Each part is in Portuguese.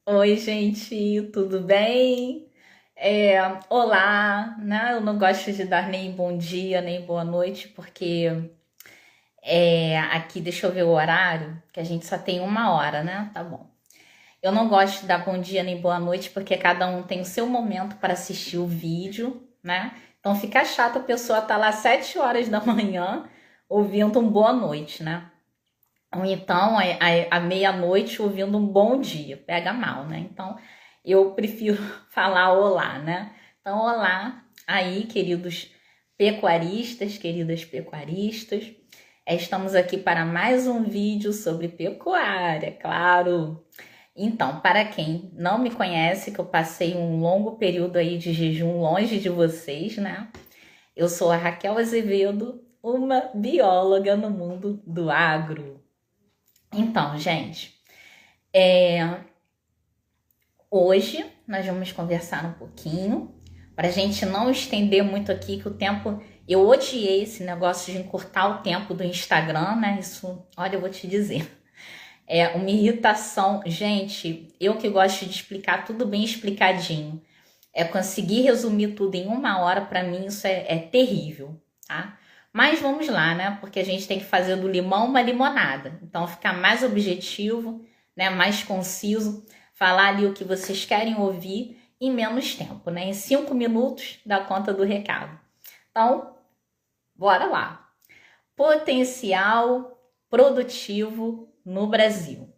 Oi, gente, tudo bem? Olá, né? Eu não gosto de dar nem bom dia, nem boa noite, porque aqui, deixa eu ver o horário, que a gente só tem uma hora, né? Tá bom. Eu não gosto de dar bom dia nem boa noite, porque cada um tem o seu momento para assistir o vídeo, né? Então fica chato a pessoa estar lá 7 horas da manhã ouvindo um boa noite, né? Ou então, à meia-noite, ouvindo um bom dia, pega mal, né? Então, eu prefiro falar olá, né? Então, olá aí, queridos pecuaristas, queridas pecuaristas. Estamos aqui para mais um vídeo sobre pecuária, claro. Então, para quem não me conhece, que eu passei um longo período aí de jejum longe de vocês, né? Eu sou a Raquel Azevedo, uma bióloga no mundo do agro. Então, gente, hoje nós vamos conversar um pouquinho, para a gente não estender muito aqui, que o tempo. Eu odiei esse negócio de encurtar o tempo do Instagram, né? Isso, olha, eu vou te dizer. É uma irritação. Gente, eu que gosto de explicar tudo bem explicadinho. Conseguir resumir tudo em uma hora, para mim, isso é terrível, tá? Mas vamos lá, né? Porque a gente tem que fazer do limão uma limonada. Então, ficar mais objetivo, né? Mais conciso, falar ali o que vocês querem ouvir em menos tempo, né? Em 5 minutos dá conta do recado. Então, bora lá. Potencial produtivo no Brasil.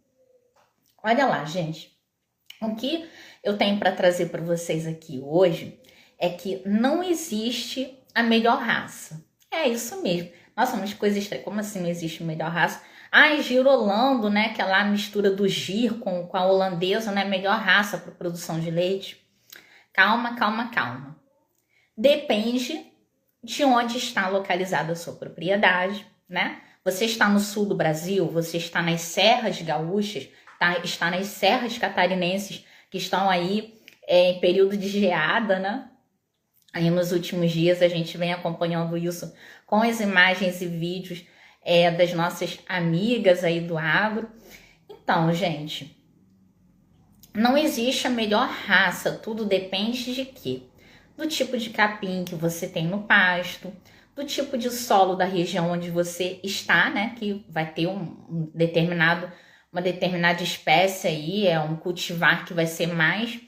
Olha lá, gente. O que eu tenho para trazer para vocês aqui hoje é que não existe a melhor raça. É isso mesmo. Nossa, umas coisas estranhas. Como assim não existe a melhor raça? Ah, Girolando, né? Que é lá a mistura do gir com a holandesa, né? Melhor raça para produção de leite. Calma, calma, calma. Depende de onde está localizada a sua propriedade, né? Você está no sul do Brasil, você está nas serras gaúchas, tá? Está nas serras catarinenses que estão aí em período de geada, né? Aí nos últimos dias a gente vem acompanhando isso com as imagens e vídeos das nossas amigas aí do agro. Então, gente, não existe a melhor raça, tudo depende de quê? Do tipo de capim que você tem no pasto, do tipo de solo da região onde você está, né? Que vai ter uma determinada espécie aí, é um cultivar que vai ser mais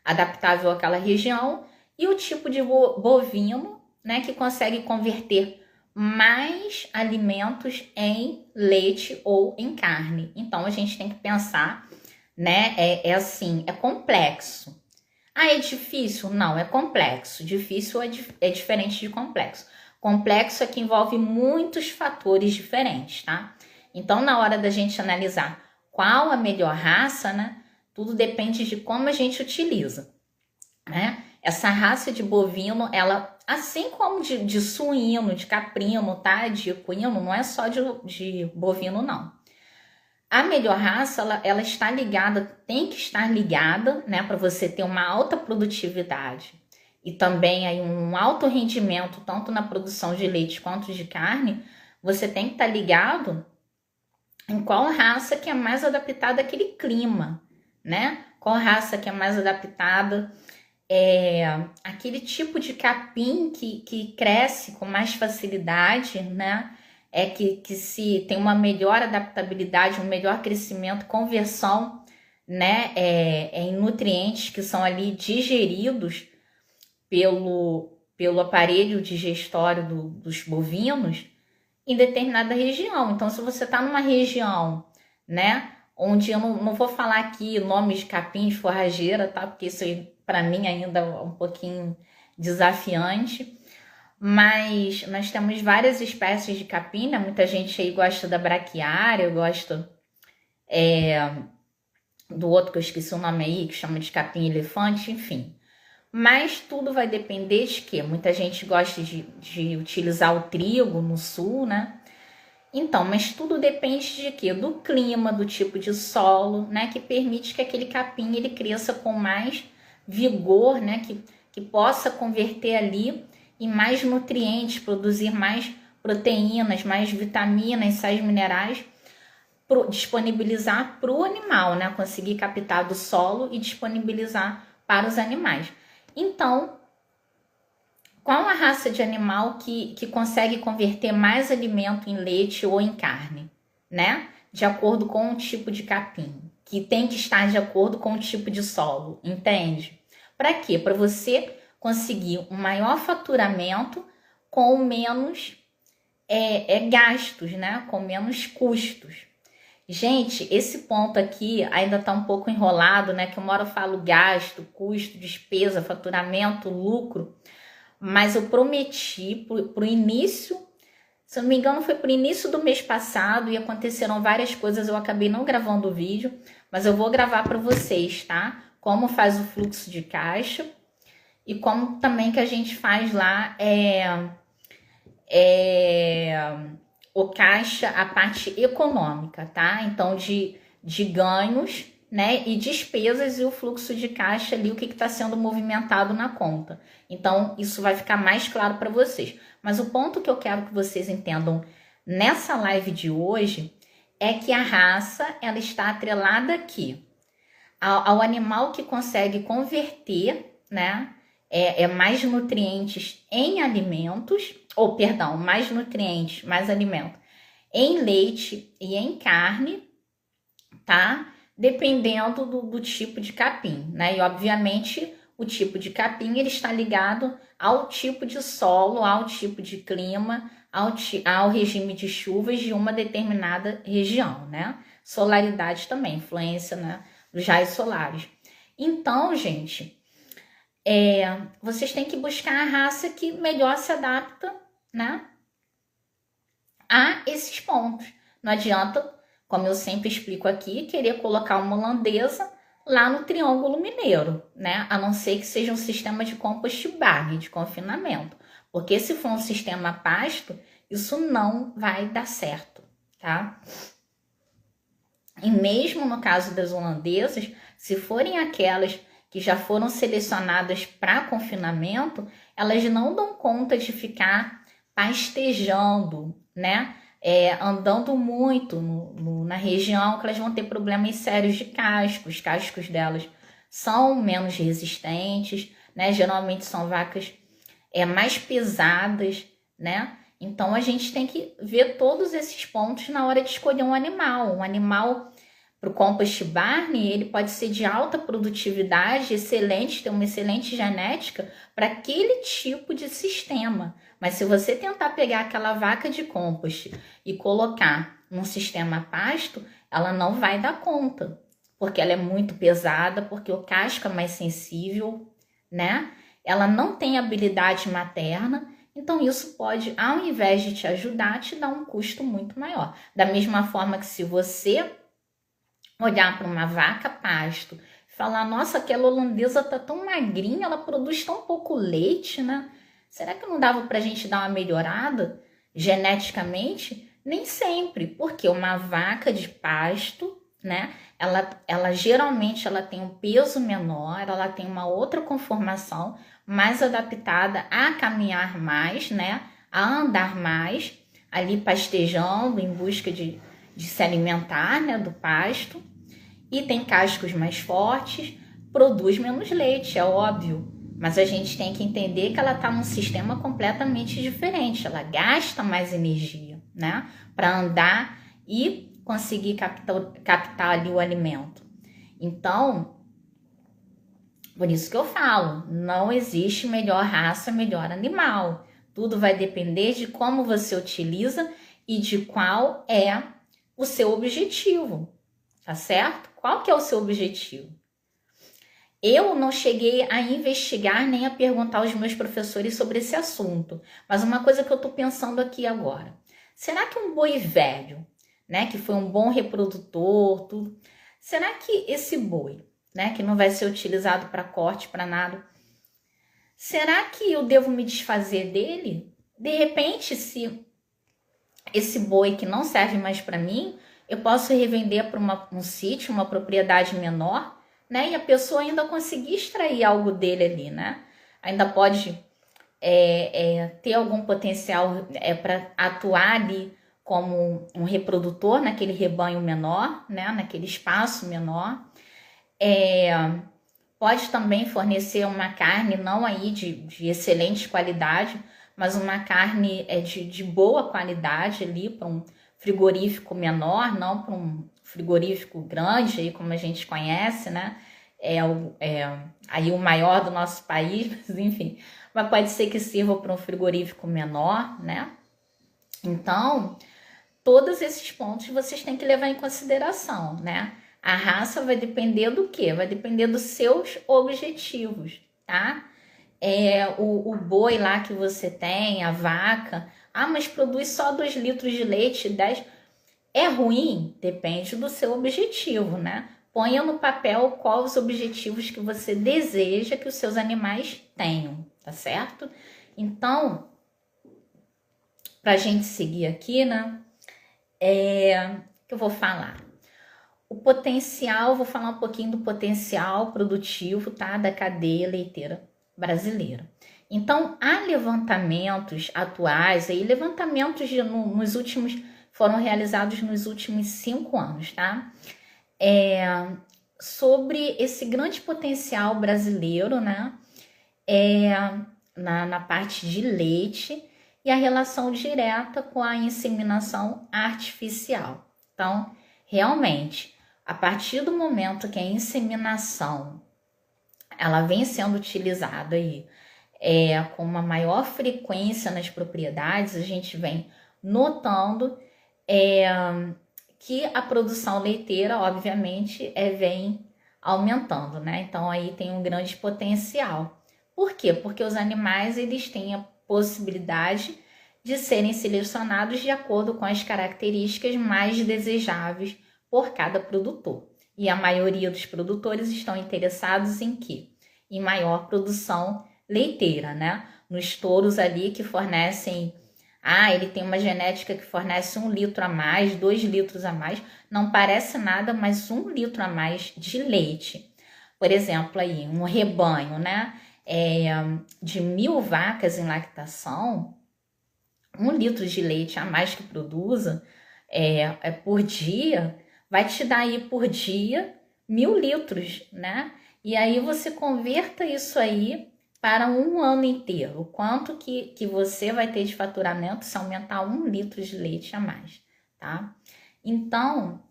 adaptável àquela região, e o tipo de bovino, né? Que consegue converter mais alimentos em leite ou em carne. Então a gente tem que pensar, né? É assim, é complexo. Ah, é difícil? Não, é complexo. Difícil é diferente de complexo. Complexo é que envolve muitos fatores diferentes, tá? Então, na hora da gente analisar qual a melhor raça, né? Tudo depende de como a gente utiliza, né? Essa raça de bovino, ela, assim como de suíno, de caprino, tá? De equino, não é só de bovino, não. A melhor raça, ela está ligada, tem que estar ligada, né, para você ter uma alta produtividade e também aí um alto rendimento, tanto na produção de leite quanto de carne. Você tem que estar ligado em qual raça que é mais adaptada àquele clima, né? Qual raça que é mais adaptada aquele tipo de capim que cresce com mais facilidade, né? Que se tem uma melhor adaptabilidade, um melhor crescimento, conversão, né? Em nutrientes que são ali digeridos pelo aparelho digestório dos bovinos em determinada região. Então, se você está numa região, né? Onde eu não vou falar aqui nomes de capim, de forrageira, tá? Porque isso para mim ainda é um pouquinho desafiante. Mas nós temos várias espécies de capim, né? Muita gente aí gosta da braquiária, gosta do outro que eu esqueci o nome aí, que chama de capim elefante, enfim. Mas tudo vai depender de quê? Muita gente gosta de utilizar o trigo no sul, né? Então, mas tudo depende de quê? Do clima, do tipo de solo, né? Que permite que aquele capim ele cresça com mais vigor, né? Que possa converter ali em mais nutrientes, produzir mais proteínas, mais vitaminas, sais minerais disponibilizar para o animal, né? Conseguir captar do solo e disponibilizar para os animais. Então, qual a raça de animal que consegue converter mais alimento em leite ou em carne, né? De acordo com o tipo de capim, que tem que estar de acordo com o tipo de solo, entende? Para quê? Para você conseguir um maior faturamento com menos gastos, né? Com menos custos. Gente, esse ponto aqui ainda tá um pouco enrolado, né? Que uma hora eu falo gasto, custo, despesa, faturamento, lucro. Mas eu prometi pro início, se eu não me engano, foi pro início do mês passado e aconteceram várias coisas. Eu acabei não gravando o vídeo, mas eu vou gravar para vocês, tá? Como faz o fluxo de caixa e como também que a gente faz lá o caixa, a parte econômica, tá? Então, de ganhos, né? E despesas e o fluxo de caixa ali, o que está sendo movimentado na conta. Então, isso vai ficar mais claro para vocês. Mas o ponto que eu quero que vocês entendam nessa live de hoje é que a raça, ela está atrelada aqui ao animal que consegue converter, né? Mais nutrientes em alimentos, ou perdão, mais nutrientes, mais alimento em leite e em carne, tá? Dependendo do tipo de capim, né? E obviamente o tipo de capim ele está ligado ao tipo de solo, ao tipo de clima, ao regime de chuvas de uma determinada região, né? Solaridade também, influência, né, dos raios solares. Então, gente, vocês têm que buscar a raça que melhor se adapta, né, a esses pontos. Não adianta, como eu sempre explico aqui, querer colocar uma holandesa lá no Triângulo Mineiro, né? A não ser que seja um sistema de compost bag, de confinamento. Porque se for um sistema pasto, isso não vai dar certo, tá? E mesmo no caso das holandesas, se forem aquelas que já foram selecionadas para confinamento, elas não dão conta de ficar pastejando, né? Andando muito na região, que elas vão ter problemas sérios de casco. Os cascos delas são menos resistentes, né? Geralmente são vacas mais pesadas, né? Então a gente tem que ver todos esses pontos na hora de escolher um animal. Um animal para o compost barn, ele pode ser de alta produtividade, excelente, ter uma excelente genética para aquele tipo de sistema. Mas se você tentar pegar aquela vaca de compost e colocar num sistema pasto, ela não vai dar conta, porque ela é muito pesada, porque o casco é mais sensível, né? Ela não tem habilidade materna, então isso pode, ao invés de te ajudar, te dar um custo muito maior. Da mesma forma que se você olhar para uma vaca pasto e falar, nossa, aquela holandesa tá tão magrinha, ela produz tão pouco leite, né? Será que não dava para a gente dar uma melhorada geneticamente? Nem sempre, porque uma vaca de pasto, né? Ela geralmente ela tem um peso menor, ela tem uma outra conformação mais adaptada a caminhar mais, né? A andar mais, ali pastejando em busca de se alimentar, né? Do pasto. E tem cascos mais fortes, produz menos leite, é óbvio. Mas a gente tem que entender que ela está num sistema completamente diferente. Ela gasta mais energia, né? Para andar e conseguir captar ali o alimento. Então, por isso que eu falo, não existe melhor raça, melhor animal. Tudo vai depender de como você utiliza e de qual é o seu objetivo, tá certo? Qual que é o seu objetivo? Eu não cheguei a investigar nem a perguntar aos meus professores sobre esse assunto, mas uma coisa que eu tô pensando aqui agora, será que um boi velho, né, que foi um bom reprodutor, tudo, será que esse boi, né, que não vai ser utilizado para corte, para nada, será que eu devo me desfazer dele? De repente, se esse boi que não serve mais para mim, eu posso revender para um sítio, uma propriedade menor, né? E a pessoa ainda conseguir extrair algo dele ali, né? Ainda pode ter algum potencial para atuar ali como um reprodutor naquele rebanho menor, né, naquele espaço menor. Pode também fornecer uma carne não aí de excelente qualidade, mas uma carne de boa qualidade ali para um frigorífico menor, não para um frigorífico grande, aí como a gente conhece, né? Aí o maior do nosso país, mas enfim. Mas pode ser que sirva para um frigorífico menor, né? Então, todos esses pontos vocês têm que levar em consideração, né? A raça vai depender do quê? Vai depender dos seus objetivos, tá? O boi lá que você tem, a vaca, mas produz só 2 litros de leite, 10. É ruim? Depende do seu objetivo, né? Ponha no papel quais os objetivos que você deseja que os seus animais tenham, tá certo? Então, pra gente seguir aqui, né? Que eu vou falar. O potencial, vou falar um pouquinho do potencial produtivo, tá? Da cadeia leiteira brasileira. Então, há levantamentos atuais, aí levantamentos nos últimos, foram realizados nos últimos 5 anos, tá? Sobre esse grande potencial brasileiro, né? Na parte de leite e a relação direta com a inseminação artificial. Então, realmente, a partir do momento que a inseminação ela vem sendo utilizada aí, com uma maior frequência nas propriedades, a gente vem notando que a produção leiteira, obviamente, vem aumentando, né? Então, aí tem um grande potencial. Por quê? Porque os animais, eles têm a possibilidade de serem selecionados de acordo com as características mais desejáveis por cada produtor. E a maioria dos produtores estão interessados em quê? Em maior produção leiteira, né? Nos touros ali que fornecem... ele tem uma genética que fornece 1 litro a mais, 2 litros a mais. Não parece nada, mas 1 litro a mais de leite. Por exemplo, aí, um rebanho, né? De 1.000 vacas em lactação, 1 litro de leite a mais que produza por dia, vai te dar aí por dia 1.000 litros, né? E aí você converta isso aí para um ano inteiro. O quanto que você vai ter de faturamento se aumentar 1 litro de leite a mais, tá? Então,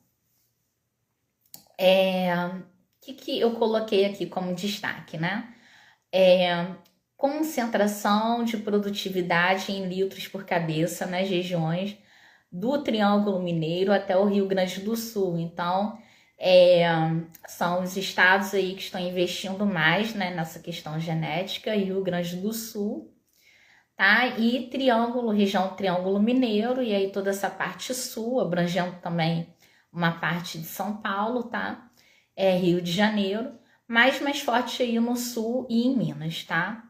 que eu coloquei aqui como destaque, né? Concentração de produtividade em litros por cabeça nas regiões do Triângulo Mineiro até o Rio Grande do Sul. Então, são os estados aí que estão investindo mais, né, nessa questão genética, Rio Grande do Sul, tá? E região Triângulo Mineiro, e aí toda essa parte sul, abrangendo também uma parte de São Paulo, tá? Rio de Janeiro, mas mais forte aí no sul e em Minas, tá?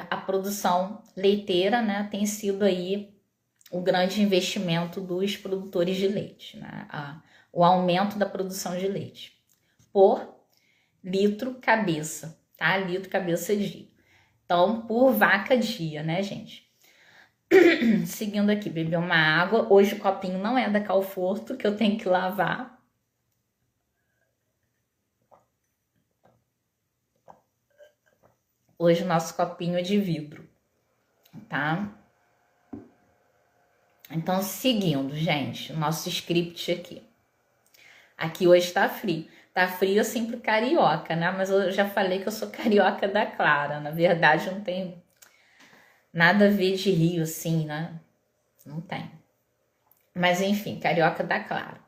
A produção leiteira, né, tem sido aí o grande investimento dos produtores de leite, né? O aumento da produção de leite por litro cabeça, tá? Litro cabeça dia. Então, por vaca dia, né, gente? Seguindo aqui, beber uma água. Hoje o copinho não é da Calforto, que eu tenho que lavar. Hoje o nosso copinho é de vidro, tá? Então, seguindo, gente, o nosso script aqui. Aqui hoje tá frio. Tá frio assim pro carioca, né? Mas eu já falei que eu sou carioca da Clara. Na verdade, não tem nada a ver de Rio, assim, né? Não tem. Mas, enfim, carioca da Clara.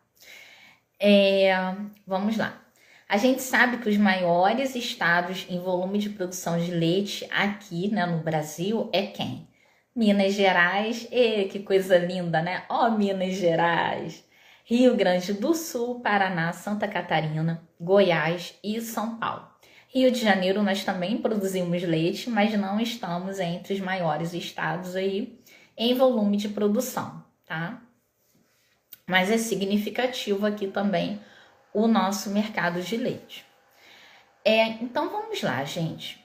Vamos lá. A gente sabe que os maiores estados em volume de produção de leite aqui, né, no Brasil, quem? Minas Gerais. Que coisa linda, né? Minas Gerais. Rio Grande do Sul, Paraná, Santa Catarina, Goiás e São Paulo. Rio de Janeiro nós também produzimos leite, mas não estamos entre os maiores estados aí em volume de produção, tá? Mas é significativo aqui também o nosso mercado de leite. Então vamos lá, gente.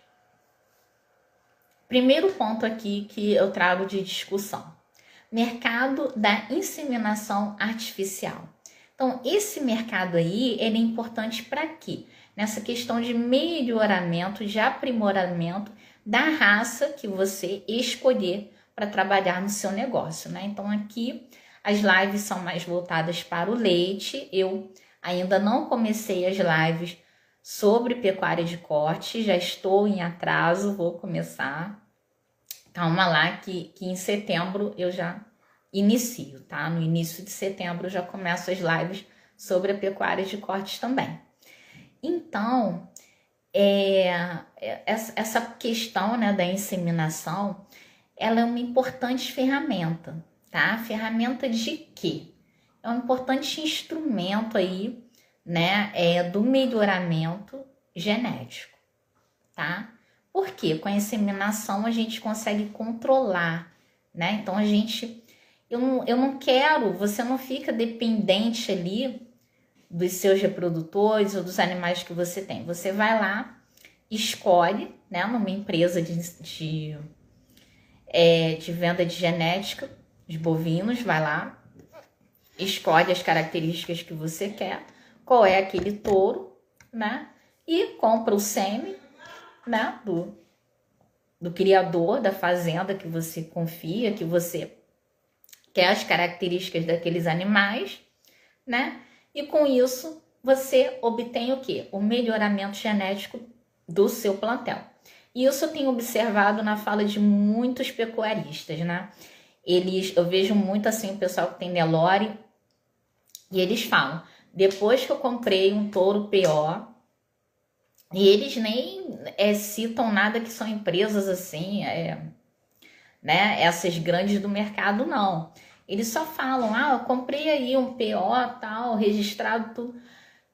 Primeiro ponto aqui que eu trago de discussão. mercado da inseminação artificial. Então, esse mercado aí, ele é importante para quê? Nessa questão de melhoramento, de aprimoramento da raça que você escolher para trabalhar no seu negócio, né? Então, aqui as lives são mais voltadas para o leite. Eu ainda não comecei as lives sobre pecuária de corte, já estou em atraso, vou começar. Calma lá que em setembro eu já inicio, tá? No início de setembro eu já começo as lives sobre a pecuária de cortes também. Então, essa questão, né, da inseminação, ela é uma importante ferramenta, tá? Ferramenta de quê? É um importante instrumento aí, né, do melhoramento genético, tá? Por quê? Com a inseminação a gente consegue controlar, né? Então eu não quero, você não fica dependente ali dos seus reprodutores ou dos animais que você tem. Você vai lá, escolhe, né, numa empresa de venda de genética de bovinos, vai lá, escolhe as características que você quer, qual é aquele touro, né? E compra o sêmen, né, do criador, da fazenda que você confia, que você quer as características daqueles animais, né? E com isso você obtém o quê? O melhoramento genético do seu plantel. E isso eu tenho observado na fala de muitos pecuaristas, né? Eu vejo muito assim o pessoal que tem Nelore, e eles falam, depois que eu comprei um touro PO, e eles nem citam nada que são empresas assim, né? Essas grandes do mercado, não. Eles só falam, eu comprei aí um PO, tal, registrado, tudo.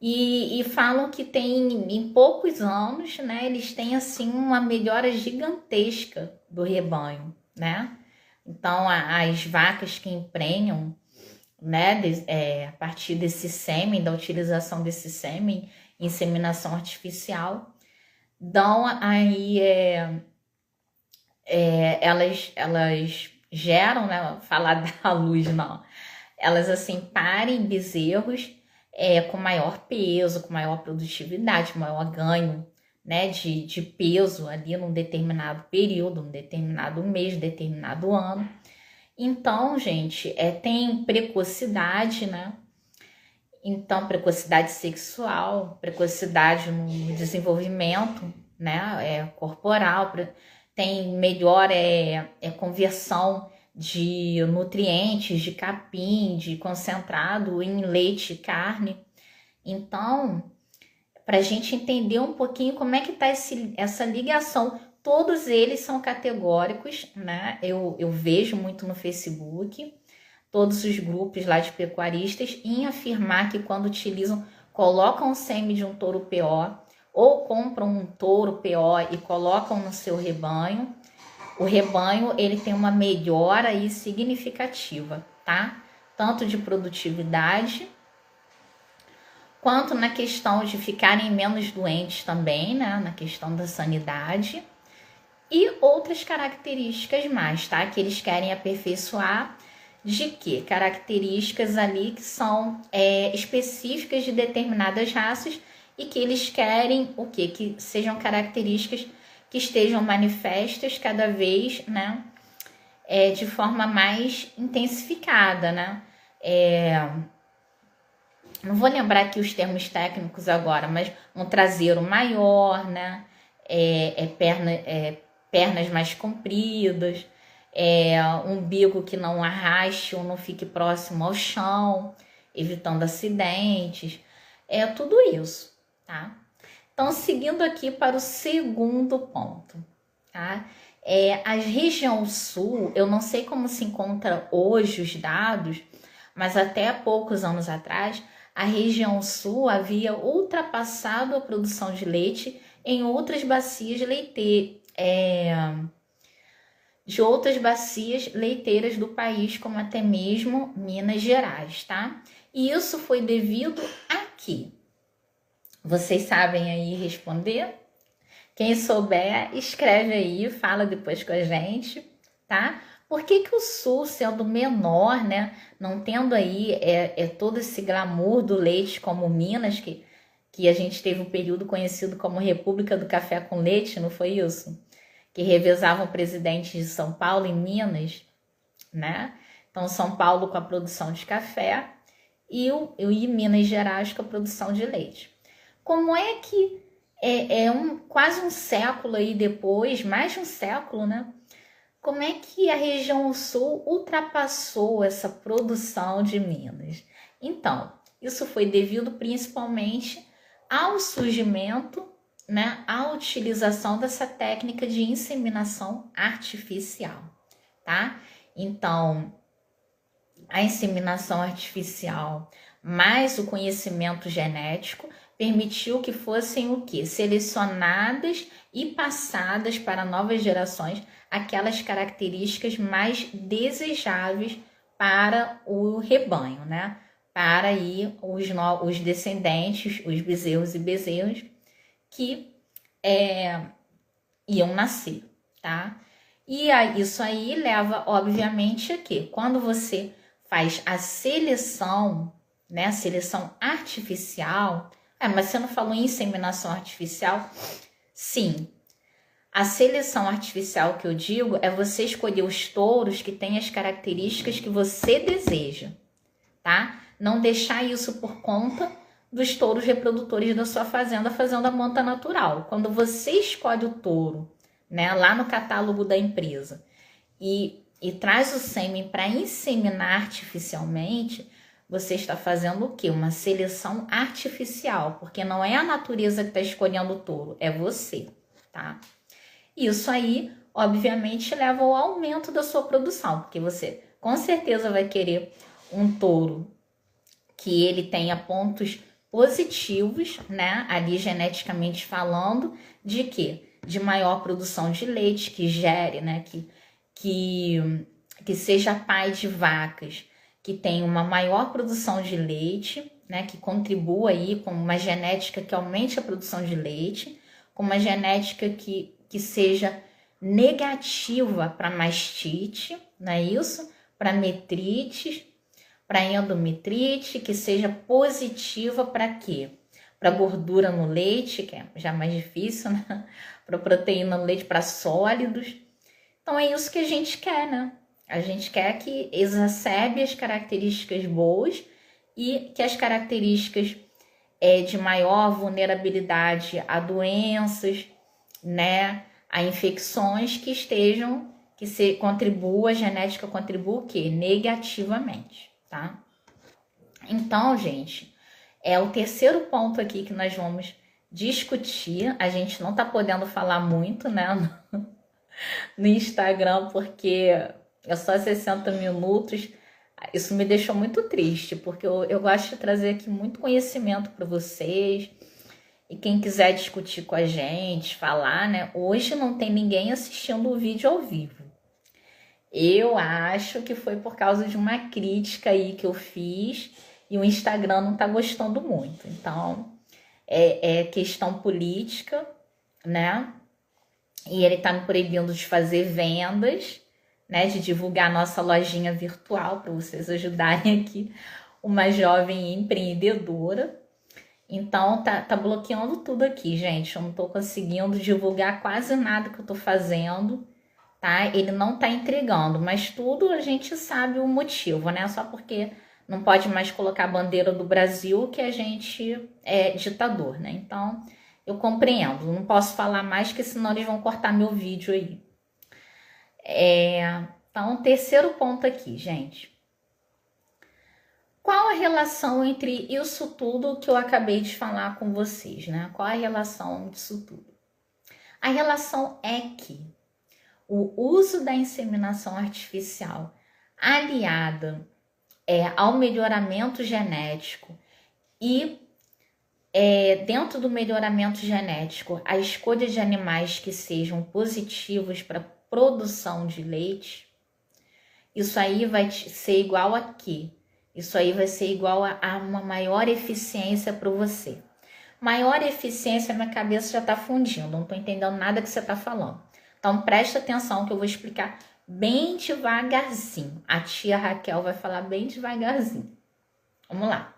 E falam que tem, em poucos anos, né? Eles têm, assim, uma melhora gigantesca do rebanho, né? Então, as vacas que emprenham, né? A partir desse sêmen, da utilização desse sêmen, inseminação artificial, dão aí, elas geram, né? Falar da luz, não. Elas, assim, parem bezerros com maior peso, com maior produtividade, maior ganho, né? De peso ali num determinado período, num determinado mês, determinado ano. Então, gente, tem precocidade, né? Então, precocidade sexual, precocidade no desenvolvimento, né? Corporal, tem melhor conversão de nutrientes, de capim, de concentrado em leite e carne. Então, para a gente entender um pouquinho como é que está essa ligação, todos eles são categóricos, né? Eu vejo muito no Facebook, todos os grupos lá de pecuaristas, em afirmar que quando utilizam, colocam o sêmen de um touro PO, ou compram um touro PO e colocam no seu rebanho, o rebanho ele tem uma melhora aí significativa, tá? Tanto de produtividade, quanto na questão de ficarem menos doentes também, né? Na questão da sanidade. E outras características mais, tá? Que eles querem aperfeiçoar de quê? Características ali que são específicas de determinadas raças e que eles querem o quê? Que sejam características que estejam manifestas cada vez, né? De forma mais intensificada, né? Não vou lembrar aqui os termos técnicos agora, mas um traseiro maior, né? Pernas mais compridas, umbigo que não arraste ou não fique próximo ao chão, evitando acidentes, tudo isso, tá? Então, seguindo aqui para o segundo ponto, tá? A região sul, eu não sei como se encontra hoje os dados, mas até há poucos anos atrás, a região sul havia ultrapassado a produção de leite em outras bacias de outras bacias leiteiras do país, como até mesmo Minas Gerais, tá? E isso foi devido a quê? Vocês sabem aí responder? Quem souber, escreve aí, fala depois com a gente, tá? Por que que o Sul, sendo menor, né, não tendo aí todo esse glamour do leite como Minas, que a gente teve um período conhecido como República do Café com Leite, não foi isso? Que revezavam presidentes de São Paulo e Minas, né? Então, São Paulo com a produção de café e Minas Gerais com a produção de leite. Como é que quase um século aí depois, mais de um século, né? Como é que a região sul ultrapassou essa produção de Minas? Então, isso foi devido principalmente ao surgimento, né, à utilização dessa técnica de inseminação artificial, tá? Então, a inseminação artificial mais o conhecimento genético permitiu que fossem o quê? Selecionadas e passadas para novas gerações aquelas características mais desejáveis para o rebanho, né? Para aí os descendentes, os bezerros e bezerras que iam nascer, tá? E isso aí leva, obviamente, a que quando você faz a seleção, né? A seleção artificial. Mas você não falou em inseminação artificial? Sim. A seleção artificial que eu digo é você escolher os touros que têm as características que você deseja, tá? Não deixar isso por conta dos touros reprodutores da sua fazenda fazendo a monta natural. Quando você escolhe o touro, né, lá no catálogo da empresa e traz o sêmen para inseminar artificialmente, você está fazendo o quê? Uma seleção artificial, porque não é a natureza que está escolhendo o touro, é você, tá? Isso aí, obviamente, leva ao aumento da sua produção, porque você com certeza vai querer um touro que ele tenha pontos positivos, né? Ali geneticamente falando, de quê? De maior produção de leite, que gere, né? Que seja pai de vacas, que tenha uma maior produção de leite, né? Que contribua aí com uma genética que aumente a produção de leite, com uma genética que seja negativa para mastite, não é isso? Para metrites, para endometrite, que seja positiva para quê? Para gordura no leite, que é já mais difícil, né? Para proteína no leite, para sólidos. Então é isso que a gente quer, né? A gente quer que exacerbe as características boas e que as características de maior vulnerabilidade a doenças, né, a infecções que estejam, contribua, a genética contribua o quê? Negativamente, tá? Então, gente, é o terceiro ponto aqui que nós vamos discutir. A gente não tá podendo falar muito, né, no Instagram, porque é só 60 minutos. Isso me deixou muito triste, porque eu gosto de trazer aqui muito conhecimento para vocês. E quem quiser discutir com a gente, falar, né? Hoje não tem ninguém assistindo o vídeo ao vivo. Eu acho que foi por causa de uma crítica aí que eu fiz e o Instagram não tá gostando muito. Então, é questão política, né? E ele tá me proibindo de fazer vendas, né? De divulgar nossa lojinha virtual para vocês ajudarem aqui uma jovem empreendedora. Então, tá bloqueando tudo aqui, gente. Eu não tô conseguindo divulgar quase nada que eu tô fazendo, tá? Ele não tá entregando, mas tudo a gente sabe o motivo, né? Só porque não pode mais colocar a bandeira do Brasil que a gente é ditador, né? Então, eu compreendo. Não posso falar mais, que senão eles vão cortar meu vídeo aí. Então, terceiro ponto aqui, gente. Qual a relação entre isso tudo que eu acabei de falar com vocês, né? Qual a relação disso tudo? A relação é que o uso da inseminação artificial aliada ao melhoramento genético e dentro do melhoramento genético, a escolha de animais que sejam positivos para produção de leite, isso aí vai ser igual a quê? Isso aí vai ser igual a uma maior eficiência para você. Maior eficiência, minha cabeça já está fundindo, não estou entendendo nada que você está falando. Então, presta atenção que eu vou explicar bem devagarzinho. A tia Raquel vai falar bem devagarzinho. Vamos lá.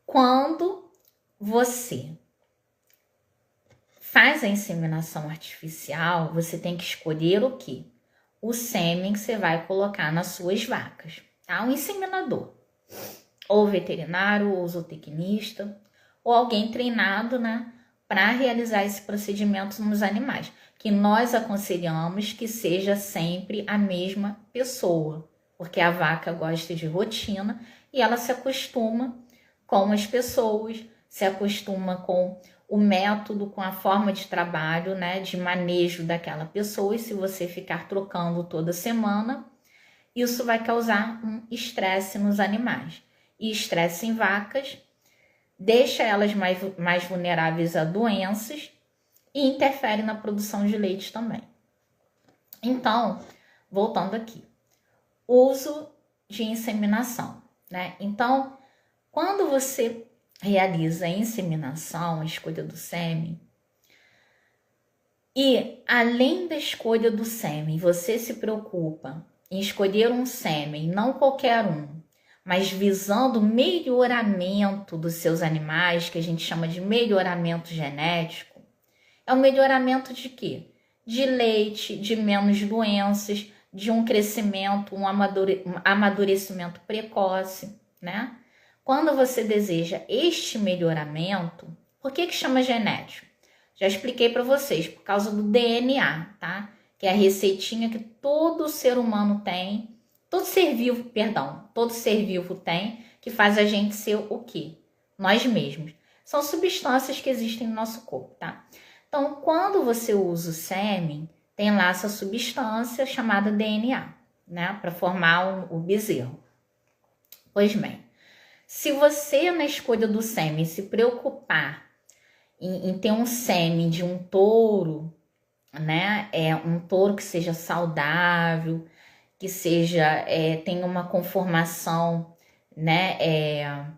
Quando você faz a inseminação artificial, você tem que escolher o quê? O sêmen que você vai colocar nas suas vacas, tá? Um inseminador, ou veterinário, ou zootecnista, ou alguém treinado, né, para realizar esse procedimento nos animais, que nós aconselhamos que seja sempre a mesma pessoa, porque a vaca gosta de rotina e ela se acostuma com as pessoas, se acostuma com o método, com a forma de trabalho, né, de manejo daquela pessoa, e se você ficar trocando toda semana, isso vai causar um estresse nos animais. E estresse em vacas deixa elas mais vulneráveis a doenças e interfere na produção de leite também. Então, voltando aqui, uso de inseminação, né? Então, quando você realiza a inseminação, a escolha do sêmen, e além da escolha do sêmen, você se preocupa em escolher um sêmen, não qualquer um, mas visando o melhoramento dos seus animais, que a gente chama de melhoramento genético, é o melhoramento de quê? De leite, de menos doenças, de um crescimento, um amadurecimento precoce, né? Quando você deseja este melhoramento, por que chama genético? Já expliquei para vocês, por causa do DNA, tá? Que é a receitinha que todo ser humano tem, todo ser vivo tem, que faz a gente ser o quê? Nós mesmos. São substâncias que existem no nosso corpo, tá? Então, quando você usa o sêmen, tem lá essa substância chamada DNA, né? Para formar o bezerro. Pois bem, se você, na escolha do sêmen, se preocupar em ter um sêmen de um touro, né? Um touro que seja saudável, que seja, tenha uma conformação, né?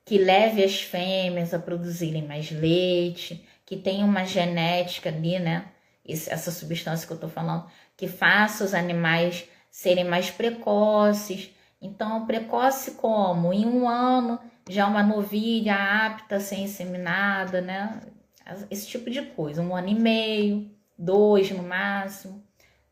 Que leve as fêmeas a produzirem mais leite, que tenha uma genética ali, né? Essa substância que eu tô falando, que faça os animais serem mais precoces. Então, precoce como? Em 1 ano, já uma novilha apta a ser inseminada, né? Esse tipo de coisa. 1 ano e meio, 2 no máximo,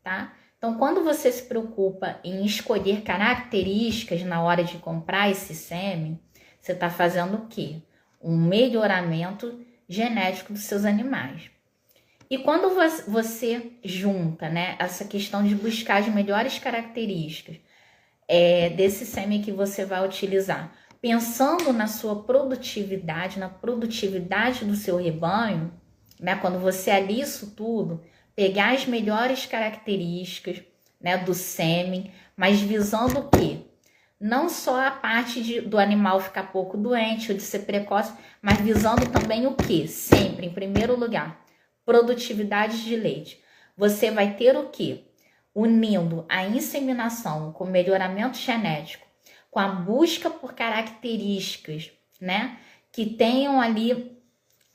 tá? Então, quando você se preocupa em escolher características na hora de comprar esse sêmen, você está fazendo o quê? Um melhoramento genético dos seus animais. E quando você junta, né, essa questão de buscar as melhores características desse sêmen que você vai utilizar, pensando na sua produtividade, na produtividade do seu rebanho, né, quando você alia isso tudo, pegar as melhores características, né, do sêmen, mas visando o quê? Não só a parte do animal ficar pouco doente ou de ser precoce, mas visando também o quê? Sempre, em primeiro lugar, produtividade de leite. Você vai ter o quê? Unindo a inseminação com melhoramento genético, com a busca por características, né, que tenham ali,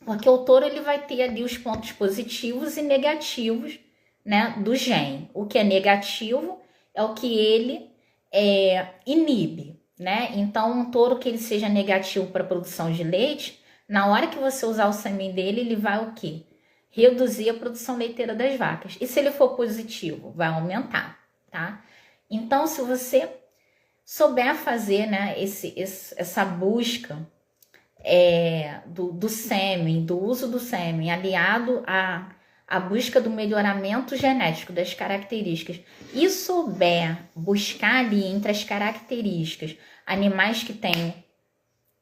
porque o touro ele vai ter ali os pontos positivos e negativos, né, do gene. O que é negativo é o que ele inibe, né? Então, um touro que ele seja negativo para a produção de leite, na hora que você usar o sêmen dele, ele vai o quê? Reduzir a produção leiteira das vacas. E se ele for positivo, vai aumentar, tá? Então, se você souber fazer, né, essa busca do sêmen, do uso do sêmen, aliado à busca do melhoramento genético das características, e souber buscar ali entre as características animais que tenham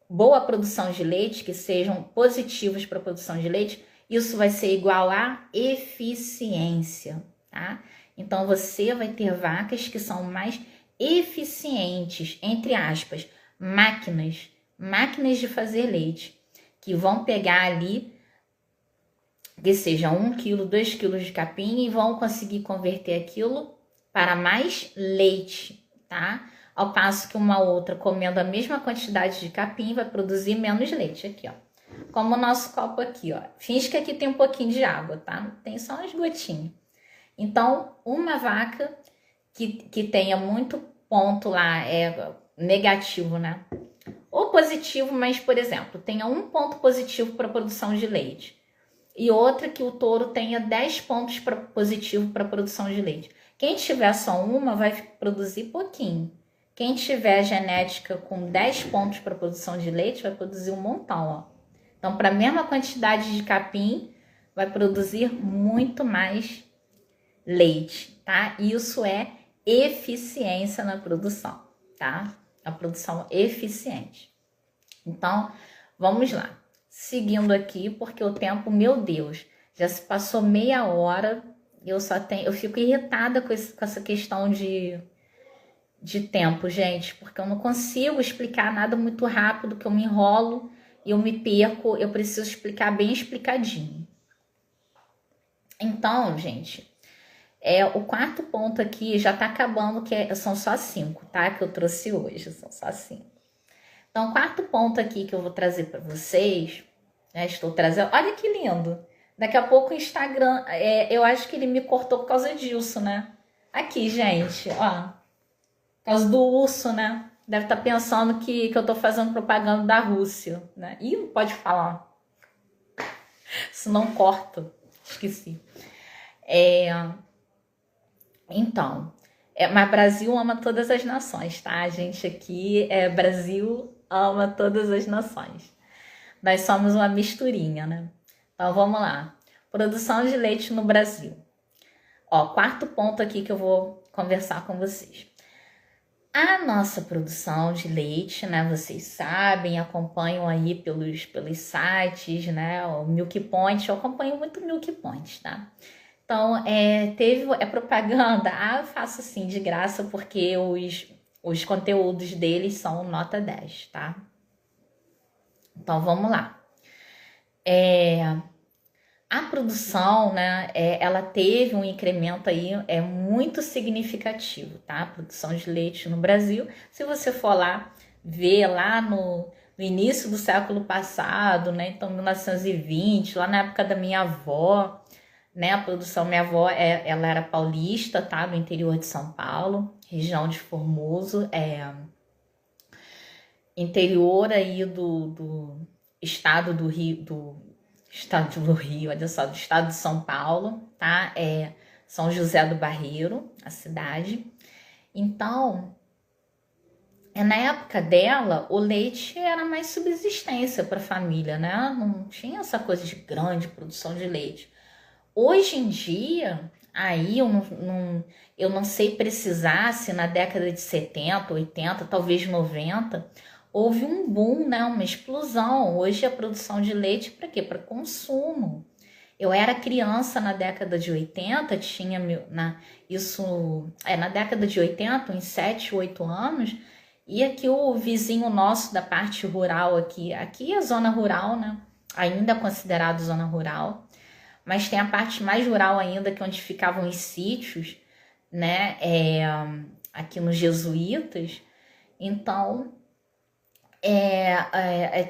boa produção de leite, que sejam positivos para a produção de leite, isso vai ser igual a eficiência, tá? Então, você vai ter vacas que são mais eficientes, entre aspas, máquinas de fazer leite, que vão pegar ali, que seja 1 quilo, 2 quilos de capim e vão conseguir converter aquilo para mais leite, tá? Ao passo que uma outra, comendo a mesma quantidade de capim, vai produzir menos leite. Aqui, ó. Como o nosso copo aqui, ó. Finge que aqui tem um pouquinho de água, tá? Tem só umas gotinhas. Então, uma vaca que tenha muito ponto lá, negativo, né? Ou positivo, mas, por exemplo, tenha um ponto positivo para a produção de leite e outra que o touro tenha 10 pontos positivo para a produção de leite. Quem tiver só uma vai produzir pouquinho. Quem tiver genética com 10 pontos para produção de leite vai produzir um montão, ó. Então, para a mesma quantidade de capim, vai produzir muito mais leite, tá? Isso é eficiência na produção, tá? A produção eficiente. Então, vamos lá. Seguindo aqui, porque o tempo, meu Deus, já se passou meia hora. Eu fico irritada com essa questão de tempo, gente, porque eu não consigo explicar nada muito rápido, que eu me enrolo e eu me perco. Eu preciso explicar bem explicadinho. Então, gente, o quarto ponto aqui já tá acabando, são só 5, tá? Que eu trouxe hoje, são só 5. Então, o quarto ponto aqui que eu vou trazer para vocês, né? Estou trazendo. Olha que lindo! Daqui a pouco o Instagram, eu acho que ele me cortou por causa disso, né? Aqui, gente, ó. Por causa do urso, né? Deve estar pensando que eu tô fazendo propaganda da Rússia, né? Ih, não pode falar. Se não corta. Esqueci. Então, mas Brasil ama todas as nações, tá? A gente aqui, Brasil ama todas as nações. Nós somos uma misturinha, né? Então, vamos lá. Produção de leite no Brasil. Ó, quarto ponto aqui que eu vou conversar com vocês. A nossa produção de leite, né? Vocês sabem, acompanham aí pelos sites, né? O Milk Point, eu acompanho muito Milk Point, tá? Então, teve propaganda. Eu faço assim de graça porque os conteúdos deles são nota 10, tá? Então, vamos lá. A produção, né, ela teve um incremento aí muito significativo, tá? A produção de leite no Brasil. Se você for lá ver lá no início do século passado, né? Então, 1920, lá na época da minha avó, né? A produção, minha avó, ela era paulista, tá? Do interior de São Paulo, região de Formoso, interior aí do estado do Rio, olha só, do estado de São Paulo, tá? São José do Barreiro, a cidade. Então, na época dela, o leite era mais subsistência para a família, né? Não tinha essa coisa de grande produção de leite. Hoje em dia, aí eu não sei precisar se na década de 70, 80, talvez 90, houve um boom, né? Uma explosão. Hoje a produção de leite para quê? Para consumo. Eu era criança na década de 80, tinha na década de 80, uns 7, 8 anos, e aqui o vizinho nosso da parte rural aqui é zona rural, né? Ainda considerado zona rural. Mas tem a parte mais rural ainda, que é onde ficavam os sítios, né? Aqui nos Jesuítas. Então,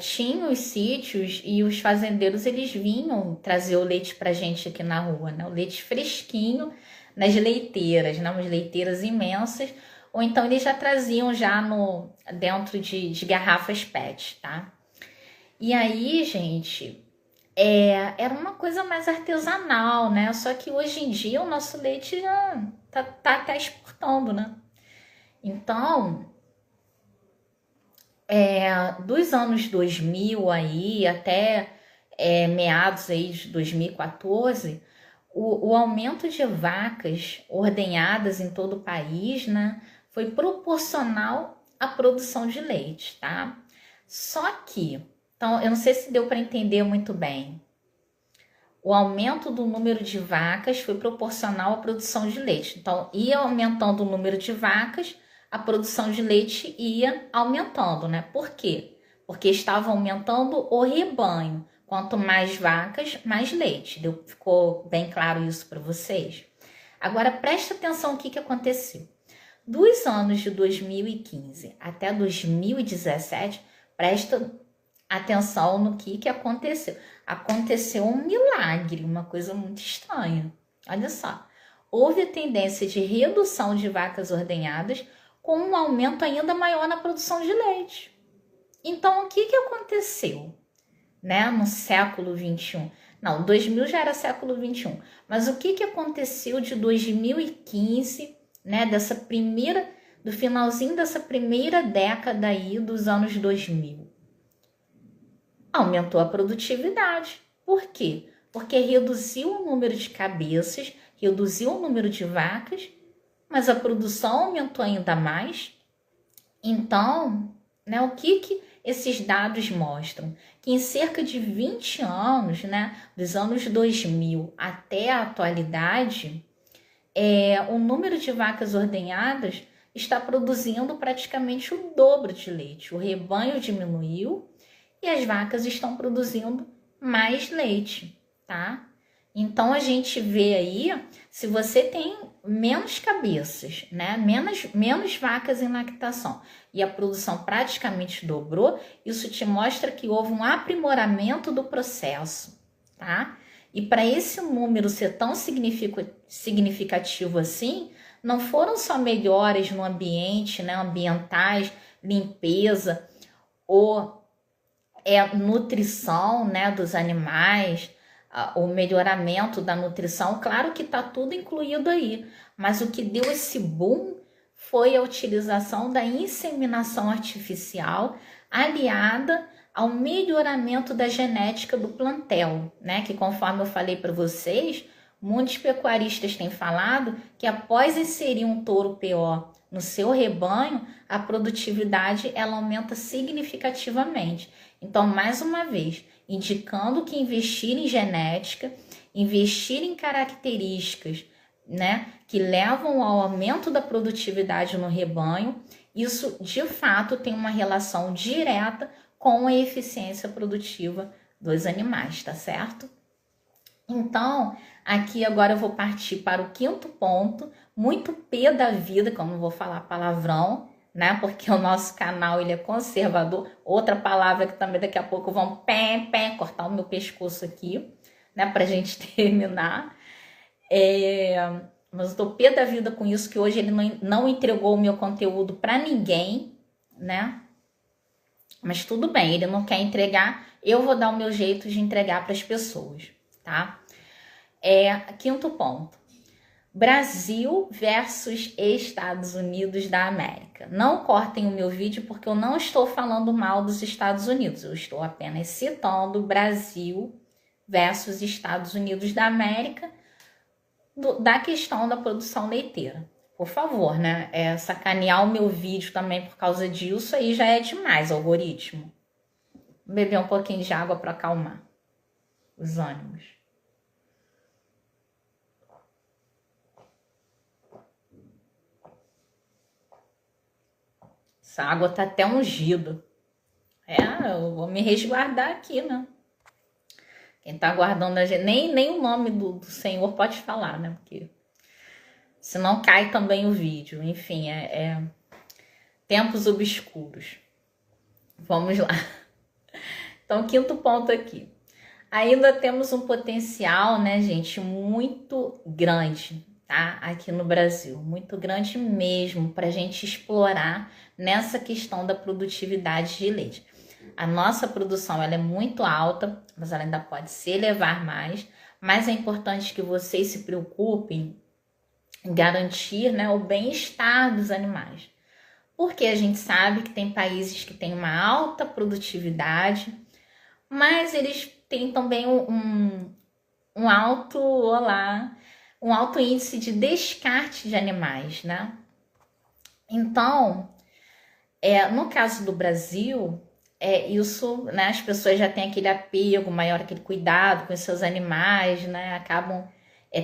tinha os sítios e os fazendeiros, eles vinham trazer o leite pra gente aqui na rua, né? O leite fresquinho nas leiteiras, né? Umas leiteiras imensas. Ou então eles já traziam já dentro de garrafas PET, tá? E aí, gente... era uma coisa mais artesanal, né? Só que hoje em dia o nosso leite já tá até exportando, né? Então, dos anos 2000 aí até meados aí de 2014, o aumento de vacas ordenhadas em todo o país, né? Foi proporcional à produção de leite, tá? Só que... Então, eu não sei se deu para entender muito bem. O aumento do número de vacas foi proporcional à produção de leite. Então, ia aumentando o número de vacas, a produção de leite ia aumentando, né? Por quê? Porque estava aumentando o rebanho. Quanto mais vacas, mais leite. Ficou bem claro isso para vocês? Agora, presta atenção no que aconteceu. Dos anos de 2015 até 2017, presta atenção no que aconteceu. Aconteceu um milagre, uma coisa muito estranha. Olha só. houve a tendência de redução de vacas ordenhadas com um aumento ainda maior na produção de leite. Então, o que aconteceu, né, no século 21? Não, 2000 já era século 21. Mas o que aconteceu de 2015, né, do finalzinho dessa primeira década aí dos anos 2000? Aumentou a produtividade. Por quê? Porque reduziu o número de cabeças, reduziu o número de vacas, mas a produção aumentou ainda mais. Então, né, o que esses dados mostram? Que em cerca de 20 anos, né, dos anos 2000 até a atualidade, o número de vacas ordenhadas está produzindo praticamente o dobro de leite. O rebanho diminuiu e as vacas estão produzindo mais leite, tá? Então, a gente vê aí, se você tem menos cabeças, né? Menos vacas em lactação e a produção praticamente dobrou, isso te mostra que houve um aprimoramento do processo, tá? E para esse número ser tão significativo assim, não foram só melhores no ambiente, né? Ambientais, limpeza ou nutrição, né? Dos animais, o melhoramento da nutrição, claro que está tudo incluído aí, mas o que deu esse boom foi a utilização da inseminação artificial aliada ao melhoramento da genética do plantel, né? Que conforme eu falei para vocês, muitos pecuaristas têm falado que após inserir um touro PO no seu rebanho, a produtividade ela aumenta significativamente. Então, mais uma vez, indicando que investir em genética, investir em características, né, que levam ao aumento da produtividade no rebanho, isso de fato tem uma relação direta com a eficiência produtiva dos animais, tá certo? Então, aqui agora eu vou partir para o quinto ponto, muito P da vida, que eu não vou falar palavrão, né? Porque o nosso canal ele é conservador. Outra palavra que também daqui a pouco vão cortar o meu pescoço aqui, né? Pra gente terminar. Mas eu tô pé da vida com isso, que hoje ele não entregou o meu conteúdo para ninguém, né? Mas tudo bem, ele não quer entregar, eu vou dar o meu jeito de entregar para as pessoas, tá? Quinto ponto. Brasil versus Estados Unidos da América. Não cortem o meu vídeo porque eu não estou falando mal dos Estados Unidos. Eu estou apenas citando Brasil versus Estados Unidos da América da questão da produção leiteira. Por favor, né? Sacanear o meu vídeo também por causa disso aí já é demais, algoritmo. Vou beber um pouquinho de água para acalmar os ânimos. Essa água tá até ungida. Eu vou me resguardar aqui, né? Quem tá guardando a gente... Nem o nome do Senhor pode falar, né? Porque senão cai também o vídeo. Enfim, tempos obscuros. Vamos lá. Então, quinto ponto aqui. Ainda temos um potencial, né, gente, muito grande, tá? Aqui no Brasil, muito grande mesmo para a gente explorar nessa questão da produtividade de leite. A nossa produção ela é muito alta, mas ela ainda pode se elevar mais, mas é importante que vocês se preocupem em garantir, né, o bem-estar dos animais. Porque a gente sabe que tem países que têm uma alta produtividade, mas eles têm também um alto índice de descarte de animais, né? Então, no caso do Brasil, isso, né? As pessoas já têm aquele apego maior, aquele cuidado com os seus animais, né? Acabam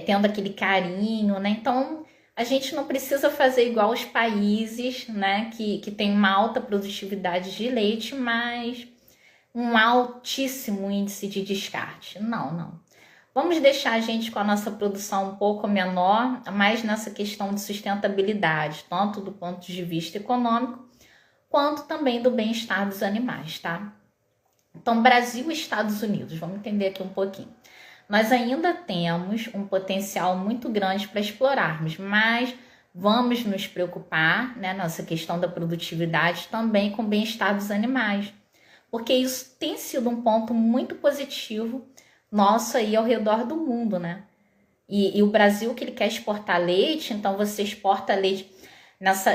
tendo aquele carinho, né? Então, a gente não precisa fazer igual os países, né? Que tem uma alta produtividade de leite, mas um altíssimo índice de descarte. Não. Vamos deixar a gente com a nossa produção um pouco menor, mais nessa questão de sustentabilidade, tanto do ponto de vista econômico, quanto também do bem-estar dos animais, tá? Então, Brasil e Estados Unidos, vamos entender aqui um pouquinho. nós ainda temos um potencial muito grande para explorarmos, mas vamos nos preocupar, né, nessa questão da produtividade também com o bem-estar dos animais, porque isso tem sido um ponto muito positivo nosso aí ao redor do mundo, né? E o Brasil, que ele quer exportar leite, então você exporta leite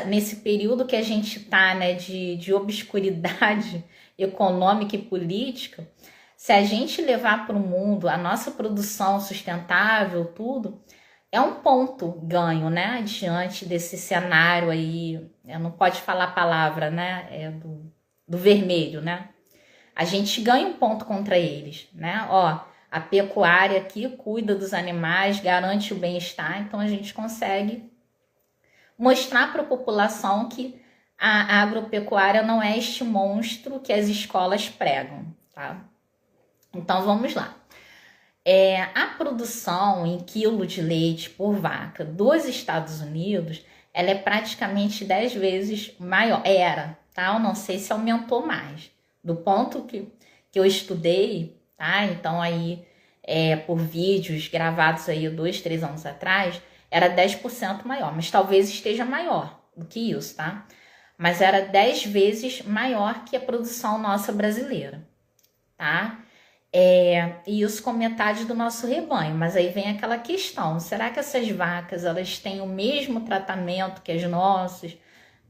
nesse período que a gente está, né, de obscuridade econômica e política. Se a gente levar para o mundo a nossa produção sustentável, tudo, é um ponto ganho, né, diante desse cenário aí, não pode falar a palavra, né, do vermelho, né? A gente ganha um ponto contra eles, né? Ó, a pecuária aqui cuida dos animais, garante o bem-estar, então a gente consegue mostrar para a população que a agropecuária não é este monstro que as escolas pregam, tá? Então vamos lá. A produção em quilo de leite por vaca dos Estados Unidos, ela é praticamente 10 vezes maior. Era, tá? Eu não sei se aumentou mais. Do ponto que eu estudei, tá? Então aí, por vídeos gravados aí 2, 3 anos atrás, era 10% maior, mas talvez esteja maior do que isso, tá? Mas era 10 vezes maior que a produção nossa brasileira, tá? E isso com metade do nosso rebanho, mas aí vem aquela questão, será que essas vacas, elas têm o mesmo tratamento que as nossas,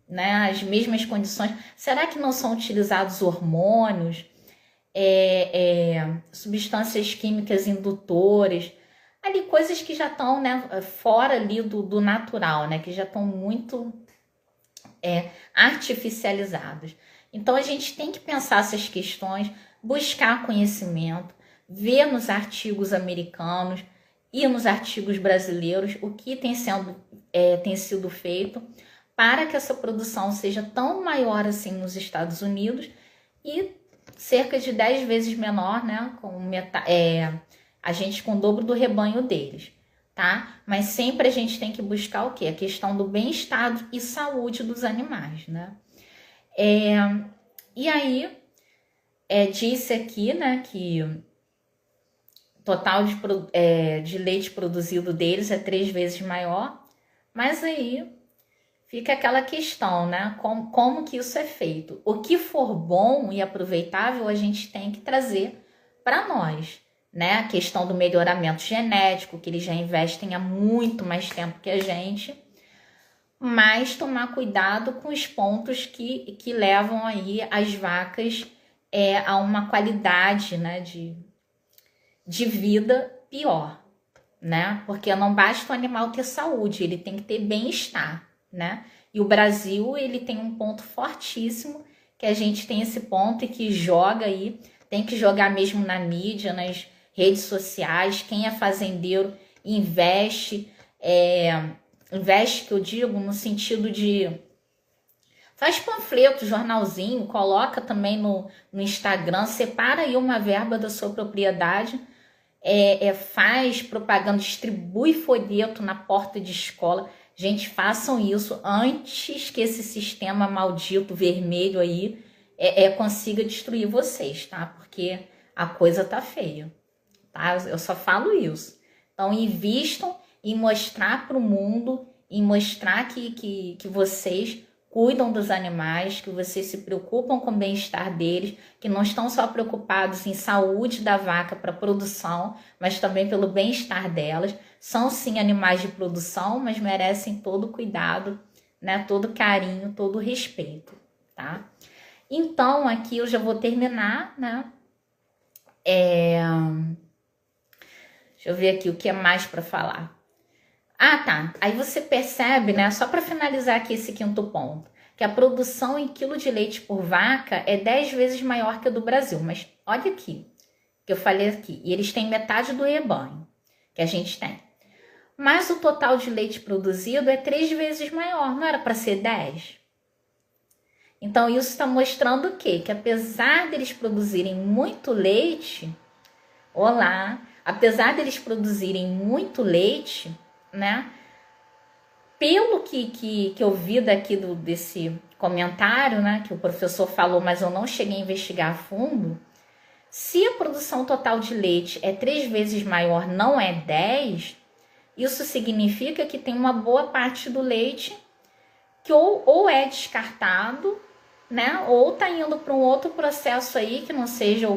né, as mesmas condições? Será que não são utilizados hormônios, substâncias químicas indutoras, ali coisas que já estão, né, fora ali do natural, né, que já estão muito artificializadas? Então a gente tem que pensar essas questões, buscar conhecimento, ver nos artigos americanos e nos artigos brasileiros o que tem sido feito para que essa produção seja tão maior assim nos Estados Unidos e cerca de 10 vezes menor, né, a gente com o dobro do rebanho deles, tá? Mas sempre a gente tem que buscar o quê? A questão do bem-estar e saúde dos animais, né? E aí, disse aqui, né, que o total de leite produzido deles é 3 vezes maior, mas aí fica aquela questão, né, como que isso é feito? O que for bom e aproveitável a gente tem que trazer para nós, né? A questão do melhoramento genético, que eles já investem há muito mais tempo que a gente, mas tomar cuidado com os pontos que levam aí as vacas a uma qualidade, né, de vida pior, né? Porque não basta o animal ter saúde, ele tem que ter bem-estar, né? E o Brasil, ele tem um ponto fortíssimo, que a gente tem esse ponto e que joga aí, tem que jogar mesmo na mídia, nas redes sociais. Quem é fazendeiro investe, que eu digo no sentido de faz panfleto, jornalzinho, coloca também no Instagram, separa aí uma verba da sua propriedade, faz propaganda, distribui folheto na porta de escola. Gente, façam isso antes que esse sistema maldito vermelho aí consiga destruir vocês, tá? Porque a coisa tá feia, tá? Eu só falo isso. Então, invistam em mostrar para o mundo, em mostrar que vocês cuidam dos animais, que vocês se preocupam com o bem-estar deles, que não estão só preocupados em saúde da vaca para produção, mas também pelo bem-estar delas. São sim animais de produção, mas merecem todo o cuidado, né? Todo carinho, todo o respeito, tá? Então, aqui eu já vou terminar, né? Deixa eu ver aqui o que é mais para falar. Ah, tá. Aí você percebe, né? Só para finalizar aqui esse quinto ponto, que a produção em quilo de leite por vaca é 10 vezes maior que a do Brasil. Mas olha aqui, que eu falei aqui. E eles têm metade do rebanho que a gente tem. Mas o total de leite produzido é 3 vezes maior. Não era para ser 10? Então isso está mostrando o quê? Que apesar deles produzirem muito leite, apesar deles produzirem muito leite, né? Pelo que eu vi daqui desse comentário, né? Que o professor falou, mas eu não cheguei a investigar a fundo. Se a produção total de leite é 3 vezes maior, não é 10, isso significa que tem uma boa parte do leite que ou é descartado, né? Ou tá indo para um outro processo aí que não seja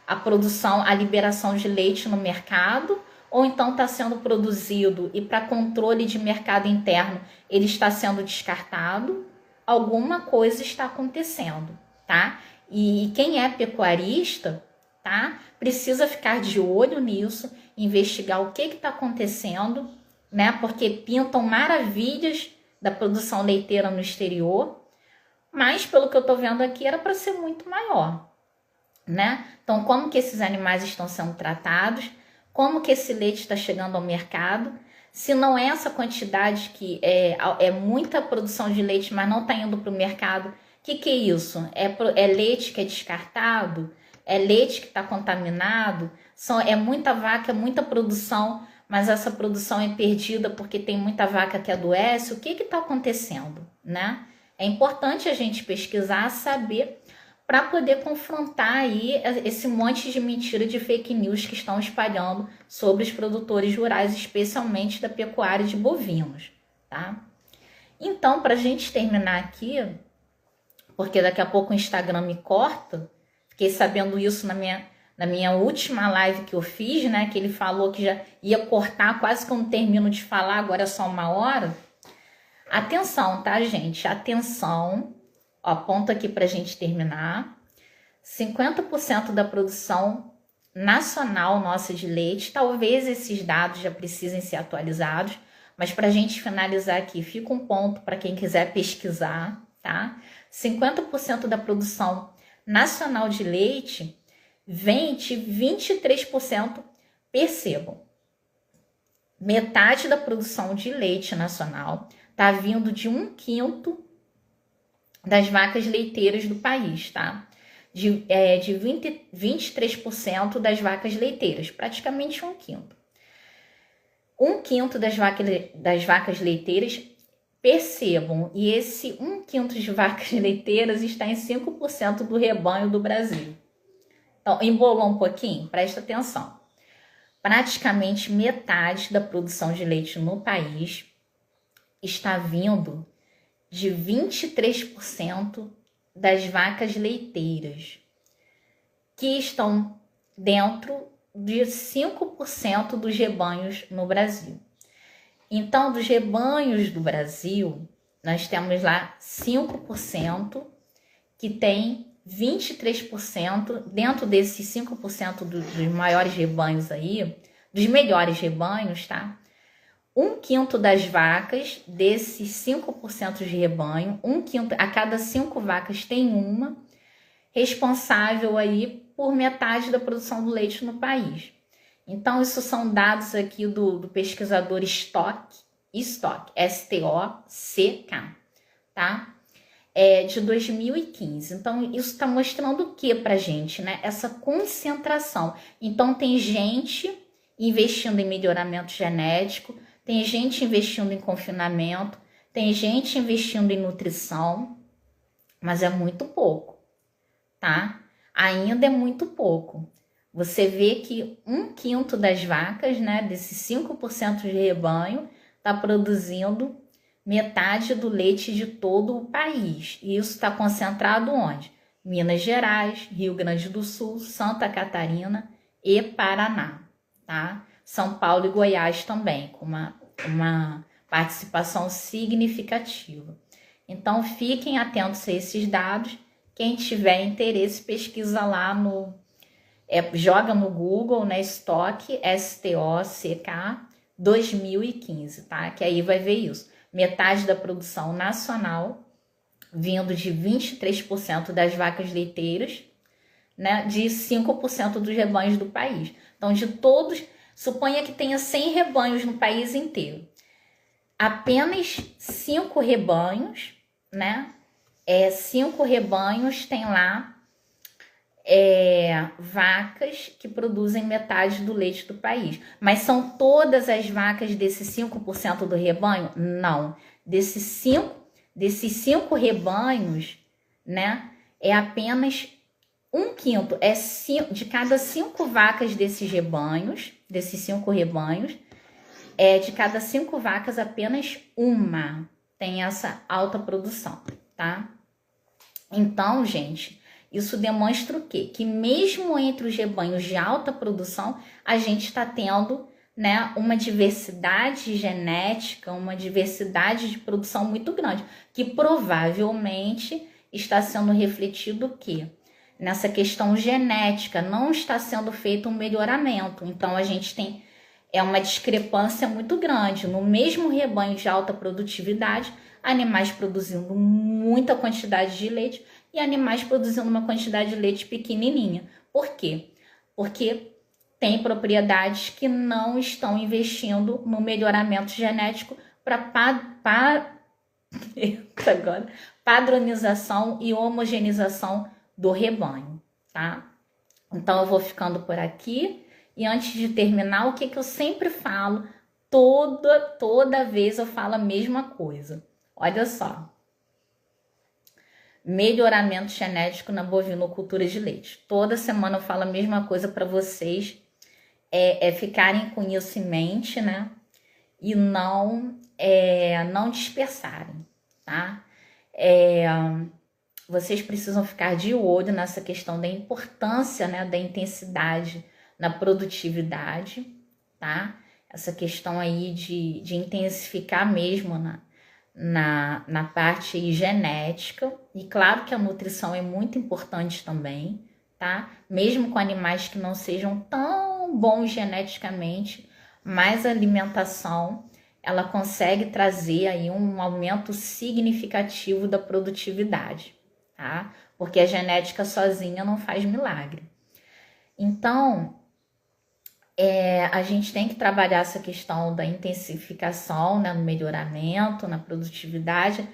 a produção, a liberação de leite no mercado, ou então está sendo produzido e para controle de mercado interno ele está sendo descartado. Alguma coisa está acontecendo, tá? E quem é pecuarista, tá? Precisa ficar de olho nisso, investigar o que está acontecendo, né? Porque pintam maravilhas da produção leiteira no exterior, mas pelo que eu tô vendo aqui era para ser muito maior, né? Então, como que esses animais estão sendo tratados? Como que esse leite está chegando ao mercado? Se não é essa quantidade que é muita produção de leite, mas não está indo para o mercado, o que é isso? É leite que é descartado? É leite que está contaminado? É muita vaca, muita produção, mas essa produção é perdida porque tem muita vaca que adoece. O que está acontecendo, né? É importante a gente pesquisar, saber, para poder confrontar aí esse monte de mentira, de fake news que estão espalhando sobre os produtores rurais, especialmente da pecuária de bovinos, tá? Então, para a gente terminar aqui, porque daqui a pouco o Instagram me corta, fiquei sabendo isso na minha última live que eu fiz, né? Que ele falou que já ia cortar, quase que eu não termino de falar, agora é só 1 hora. Atenção, tá, gente? Atenção. Ó, ponto aqui pra gente terminar. 50% da produção nacional nossa de leite, talvez esses dados já precisem ser atualizados, mas pra gente finalizar aqui, fica um ponto para quem quiser pesquisar, tá? 50% da produção nacional de leite vem de 23%, percebam. Metade da produção de leite nacional está vindo de 1/5 das vacas leiteiras do país, tá? De 23% das vacas leiteiras, praticamente 1/5. 1/5 das vacas leiteiras, percebam, e esse 1/5 de vacas leiteiras está em 5% do rebanho do Brasil. Então, embolou um pouquinho? Presta atenção. Praticamente metade da produção de leite no país está vindo de 23% das vacas leiteiras, que estão dentro de 5% dos rebanhos no Brasil. Então, dos rebanhos do Brasil, nós temos lá 5% que tem 23%, dentro desses 5% dos maiores rebanhos aí, dos melhores rebanhos, tá? 1/5 das vacas, desses 5% de rebanho, 1/5, a cada 5 vacas tem uma, responsável aí por metade da produção do leite no país. Então, isso são dados aqui do pesquisador Stock, S-T-O-C-K, tá? De 2015. Então, isso está mostrando o que pra gente, né? Essa concentração. Então, tem gente investindo em melhoramento genético, tem gente investindo em confinamento, tem gente investindo em nutrição, mas é muito pouco, tá? Ainda é muito pouco. Você vê que 1/5 das vacas, né, desses 5% de rebanho, está produzindo metade do leite de todo o país. E isso está concentrado onde? Minas Gerais, Rio Grande do Sul, Santa Catarina e Paraná, tá? São Paulo e Goiás também, com uma participação significativa. Então, fiquem atentos a esses dados. Quem tiver interesse, pesquisa lá joga no Google, né, Stock, S-T-O-C-K, 2015, tá? Que aí vai ver isso. Metade da produção nacional vindo de 23% das vacas leiteiras, né, de 5% dos rebanhos do país. Então, de todos, suponha que tenha 100 rebanhos no país inteiro. Apenas 5 rebanhos, né? 5 rebanhos tem lá vacas que produzem metade do leite do país. Mas são todas as vacas desses 5% do rebanho? Não. Desses 5 rebanhos, né? É apenas 1/5 é de cada 5 vacas desses rebanhos, desses 5 rebanhos, de cada 5 vacas, apenas uma tem essa alta produção, tá? Então, gente, isso demonstra o quê? Que mesmo entre os rebanhos de alta produção, a gente está tendo, né, uma diversidade genética, uma diversidade de produção muito grande, que provavelmente está sendo refletido o quê? Nessa questão genética, não está sendo feito um melhoramento. Então, a gente tem uma discrepância muito grande. No mesmo rebanho de alta produtividade, animais produzindo muita quantidade de leite e animais produzindo uma quantidade de leite pequenininha. Por quê? Porque tem propriedades que não estão investindo no melhoramento genético para padronização e homogeneização do rebanho, tá? Então eu vou ficando por aqui e antes de terminar, o que eu sempre falo, toda vez eu falo a mesma coisa. Olha só. Melhoramento genético na bovinocultura de leite. Toda semana eu falo a mesma coisa para vocês, ficarem com isso em mente, né? E não dispersarem, tá? Vocês precisam ficar de olho nessa questão da importância, né, da intensidade na produtividade, tá? Essa questão aí de intensificar mesmo na parte genética. E claro que a nutrição é muito importante também, tá? Mesmo com animais que não sejam tão bons geneticamente, mas a alimentação, ela consegue trazer aí um aumento significativo da produtividade, tá? Porque a genética sozinha não faz milagre. Então, a gente tem que trabalhar essa questão da intensificação, né, no melhoramento, na produtividade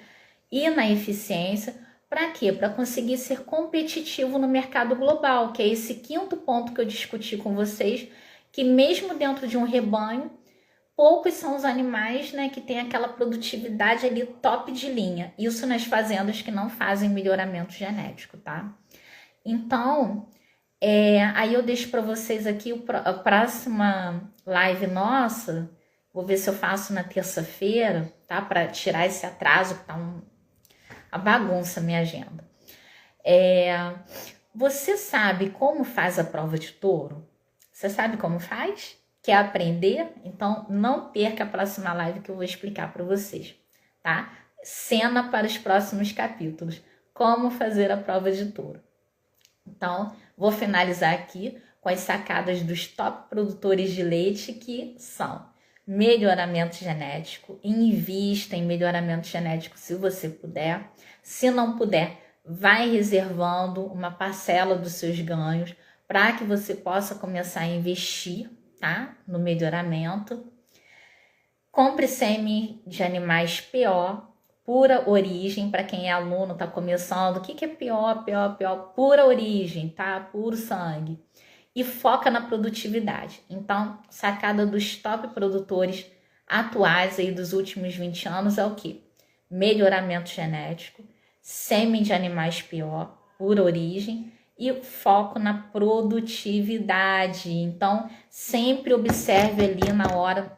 e na eficiência. Para quê? Para conseguir ser competitivo no mercado global, que é esse 5º ponto que eu discuti com vocês, que mesmo dentro de um rebanho, poucos são os animais, né, que tem aquela produtividade ali top de linha. Isso nas fazendas que não fazem melhoramento genético, tá? Então, aí eu deixo para vocês aqui a próxima live nossa. Vou ver se eu faço na terça-feira, tá? Para tirar esse atraso, que tá uma bagunça a minha agenda. Você sabe como faz a prova de touro? Você sabe como faz? Quer aprender? Então não perca a próxima live que eu vou explicar para vocês, tá? Cena para os próximos capítulos. Como fazer a prova de touro. Então, vou finalizar aqui com as sacadas dos top produtores de leite, que são melhoramento genético. Invista em melhoramento genético se você puder. Se não puder, vai reservando uma parcela dos seus ganhos para que você possa começar a investir, tá? No melhoramento. Compre sêmen de animais PO, pura origem, para quem é aluno, está começando. O que é PO? Pura origem, tá? Puro sangue. E foca na produtividade. Então, sacada dos top produtores atuais aí dos últimos 20 anos é o quê? Melhoramento genético, sêmen de animais PO, pura origem e foco na produtividade. Então, sempre observe ali na hora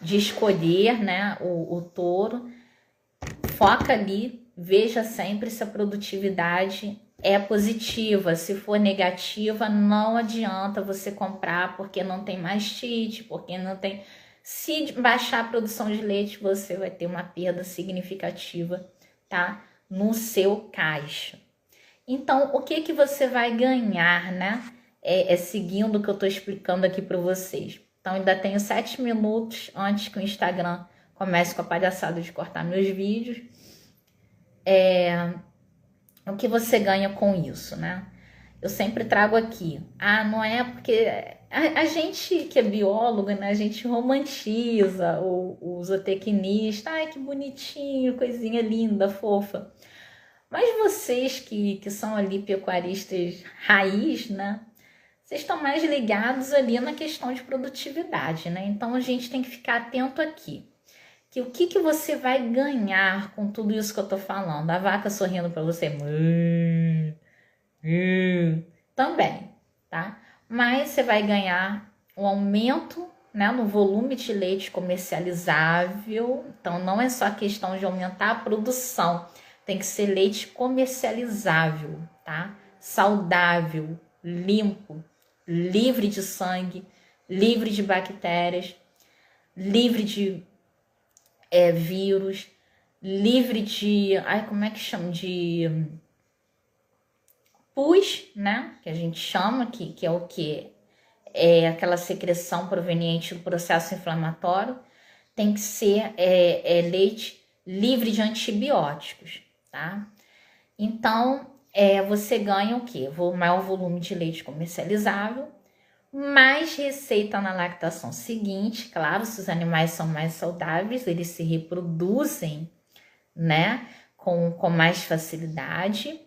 de escolher, né, o touro, foca ali, veja sempre se a produtividade é positiva. Se for negativa, não adianta você comprar, porque não tem mastite, porque não tem... Se baixar a produção de leite, você vai ter uma perda significativa, tá? No seu caixa. Então, o que você vai ganhar, né? Seguindo o que eu tô explicando aqui para vocês. Então, ainda tenho 7 minutos antes que o Instagram comece com a palhaçada de cortar meus vídeos. O que você ganha com isso, né? Eu sempre trago aqui. Não é porque... A gente que é biólogo, né? A gente romantiza o zootecnista. Ai, que bonitinho, coisinha linda, fofa. Mas vocês que são ali pecuaristas raiz, né? Vocês estão mais ligados ali na questão de produtividade, né? Então, a gente tem que ficar atento aqui. Que o que você vai ganhar com tudo isso que eu tô falando? A vaca sorrindo para você, Também, tá? Mas você vai ganhar um aumento, né, no volume de leite comercializável. Então, não é só questão de aumentar a produção, tem que ser leite comercializável, tá? Saudável, limpo, livre de sangue, livre de bactérias, livre de vírus, livre de, como é que chama? De pus, né? Que a gente chama, que é o que? É aquela secreção proveniente do processo inflamatório. Tem que ser leite livre de antibióticos, tá? Então, você ganha o quê? Maior volume de leite comercializável, mais receita na lactação seguinte. Claro, se os animais são mais saudáveis, eles se reproduzem, né, com mais facilidade.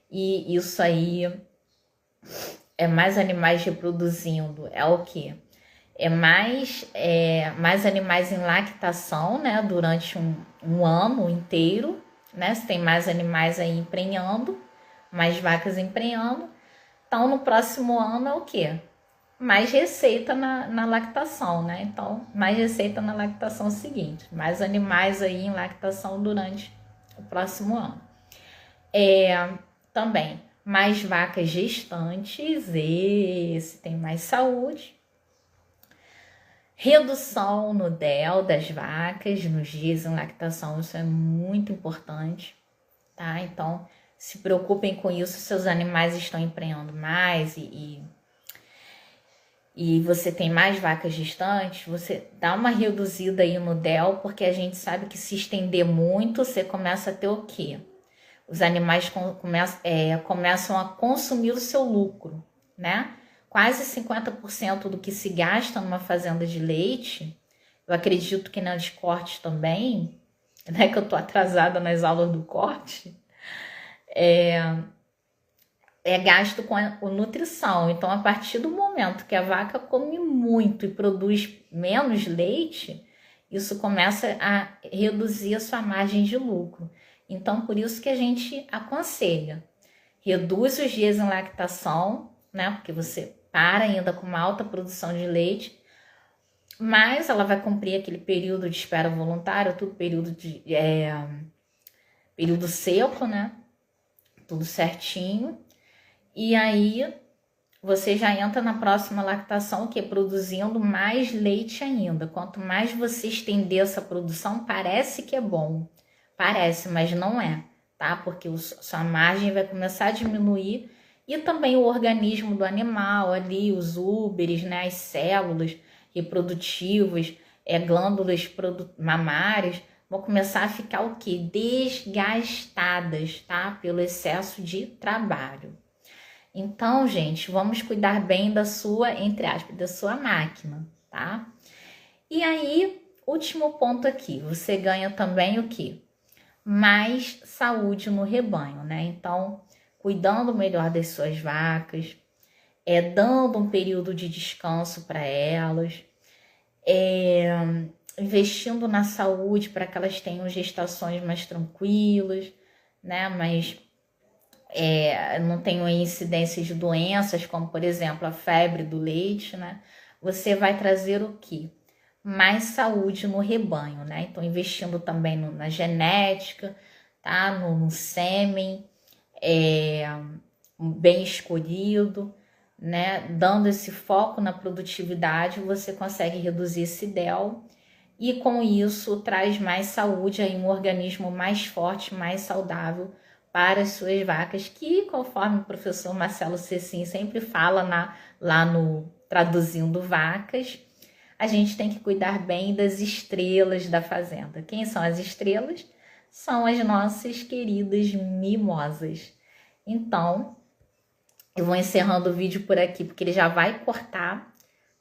E isso aí é mais animais reproduzindo, é o quê? É mais animais em lactação, né, durante um ano inteiro, né? Se tem mais animais aí emprenhando, mais vacas emprenhando. Então, no próximo ano é o quê? Mais receita na lactação, né? Então, mais receita na lactação seguinte. Mais animais aí em lactação durante o próximo ano. Também, mais vacas gestantes, esse tem mais saúde. Redução no DEL das vacas nos dias em lactação, isso é muito importante, tá? Então, se preocupem com isso, seus animais estão emprenhando mais e você tem mais vacas gestantes, você dá uma reduzida aí no DEL, porque a gente sabe que se estender muito, você começa a ter o quê? Os animais começam a consumir o seu lucro, né? Quase 50% do que se gasta numa fazenda de leite, eu acredito que nas cortes também, né? Que eu tô atrasada nas aulas do corte, é gasto com a nutrição. Então, a partir do momento que a vaca come muito e produz menos leite, isso começa a reduzir a sua margem de lucro. Então, por isso que a gente aconselha, reduz os dias em lactação, né? Porque você para ainda com uma alta produção de leite, mas ela vai cumprir aquele período de espera voluntária, tudo período seco, né? Tudo certinho. E aí você já entra na próxima lactação, que é produzindo mais leite ainda. Quanto mais você estender essa produção, parece que é bom. Parece, mas não é, tá? Porque sua margem vai começar a diminuir e também o organismo do animal ali, os úberes, né? As células reprodutivas, glândulas mamárias, vão começar a ficar o quê? Desgastadas, tá? Pelo excesso de trabalho. Então, gente, vamos cuidar bem da sua, entre aspas, da sua máquina, tá? E aí, último ponto aqui, você ganha também o quê? Mais saúde no rebanho, né? Então, cuidando melhor das suas vacas, dando um período de descanso para elas, investindo na saúde para que elas tenham gestações mais tranquilas, né? Mas não tenham incidência de doenças, como por exemplo a febre do leite, né? Você vai trazer o quê? Mais saúde no rebanho, né? Então, investindo também na genética, tá? No sêmen, bem escolhido, né? Dando esse foco na produtividade, você consegue reduzir esse DEL e com isso traz mais saúde aí, um organismo mais forte, mais saudável para as suas vacas, que conforme o professor Marcelo Cecim sempre fala lá no Traduzindo Vacas, a gente tem que cuidar bem das estrelas da fazenda. Quem são as estrelas? São as nossas queridas mimosas. Então, eu vou encerrando o vídeo por aqui, porque ele já vai cortar,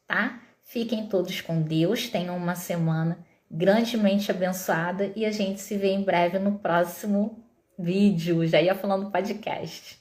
tá? Fiquem todos com Deus, tenham uma semana grandemente abençoada e a gente se vê em breve no próximo vídeo. Já ia falando podcast.